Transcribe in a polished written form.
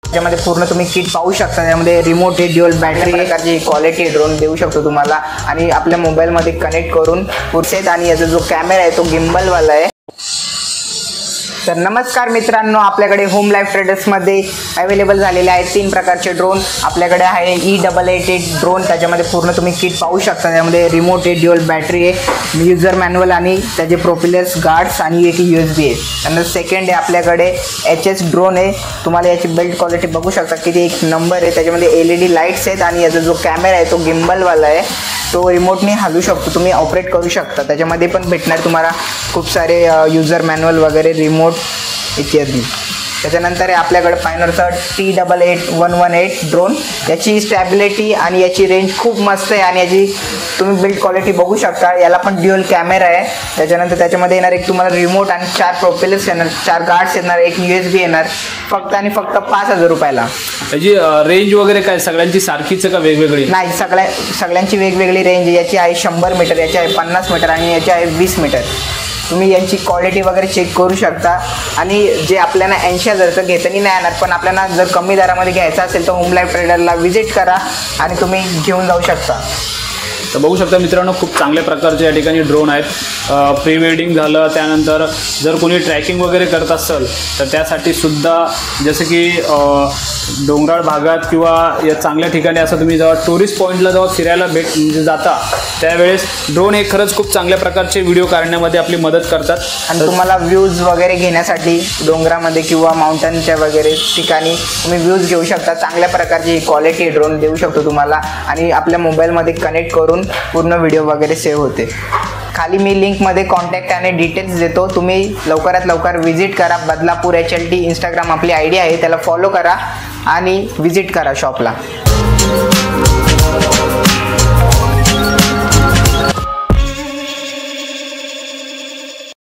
त्याच्यामध्ये पूर्ण तुम्ही किट पाहू शकता। त्यामध्ये रिमोट आहे, ड्युअल बॅटरी प्रकारची क्वालिटी ड्रोन देऊ शकतो तुम्हाला आणि आपल्या मोबाईलमध्ये कनेक्ट करून पुढसेच। आणि याचा जो कॅमेरा आहे तो गिम्बलवाला आहे। तर नमस्कार मित्रांनो, आपल्याकडे होम लाईफ ट्रेडर्समध्ये अवेलेबल झालेले आहेत 3 प्रकारचे ड्रोन। आपल्याकडे आहे E888 ड्रोन, त्याच्यामध्ये पूर्ण तुम्ही किट पाहू शकता। त्यामध्ये रिमोट आहे, ड्युअल बॅटरी आहे, युजर मॅन्युअल आणि त्याचे प्रोपेलर्स, गार्ड्स आणि एक USB आहे। त्यानंतर सेकंड आहे आपल्याकडे HS ड्रोन आहे। तुम्हाला याची बिल्ड क्वालिटी बघू शकता किती एक नंबर आहे। त्याच्यामध्ये LED लाईट्स आहेत आणि याचा जो कॅमेरा आहे तो गिम्बलवाला आहे, तो रिमोटने हलवू शकतो, तुम्ही ऑपरेट करू शकता। त्याच्यामध्ये पण भेटणार तुम्हाला खूप सारे युजर मॅन्युअल वगैरे, रिमोट इत्यादी। त्याच्यानंतर आहे आपल्याकडे फायनरचा T88118 ड्रोन। याची स्टॅबिलिटी आणि याची रेंज खूप मस्त आहे आणि याची तुम्ही बिल्ड क्वालिटी बघू शकता। याला पण ड्युअल कॅमेरा आहे। त्याच्यानंतर त्याच्यामध्ये येणार एक तुम्हाला रिमोट आणि 4 प्रोपेलर्स येणार, 4 गार्ड्स येणार, एक USB येणार, फक्त आणि फक्त 5000 रुपयाला। याची रेंज वगैरे काय सगळ्यांची सारखीच आहे का वेगवेगळी? नाही, सगळ्यांची वेगवेगळी रेंज। याची आहे 100 मीटर, याची आहे 50 मीटर आणि याची आहे 20 मीटर। तुम्ही यांची क्वालिटी वगैरे चेक करू शकता। आणि जे आपल्याला 80,000चं घेताना नाही येणार, पण आपल्याला जर कमी दरामध्ये घ्यायचं असेल तर होम लाईफ ट्रेडरला व्हिजिट करा आणि तुम्ही घेऊन जाऊ शकता। तर बघू शकता मित्रांनो, खूप चांगल्या प्रकारचे या ठिकाणी ड्रोन आहेत। प्री वेडिंग झालं, त्यानंतर जर कोणी ट्रॅकिंग वगैरे करत असेल तर त्यासाठी सुद्धा, जसं की डोंगराळ भागात किंवा या चांगल्या ठिकाणी असं तुम्ही जेव्हा टुरिस्ट पॉईंटला जेव्हा फिरायला म्हणजे जाता त्यावेळेस ड्रोन हे खरंच खूप चांगल्या प्रकारचे व्हिडिओ काढण्यामध्ये आपली मदत करतात। आणि तुम्हाला व्ह्यूज वगैरे घेण्यासाठी डोंगरामध्ये किंवा माउंटनच्या वगैरे ठिकाणी तुम्ही व्ह्यूज घेऊ शकता। चांगल्या प्रकारची क्वालिटी ड्रोन देऊ शकतो तुम्हाला आणि आपल्या मोबाईलमध्ये कनेक्ट करून पूर्ण व्हिडिओ वगैरे सेव्ह होते। खाली मी लिंकमध्ये कॉन्टॅक्ट आणि डिटेल्स देतो, तुम्ही लवकरात लवकर व्हिजिट करा। बदलापूर HLT इंस्टाग्राम आपली ID आहे, त्याला फॉलो करा आणि व्हिजिट करा शॉपला।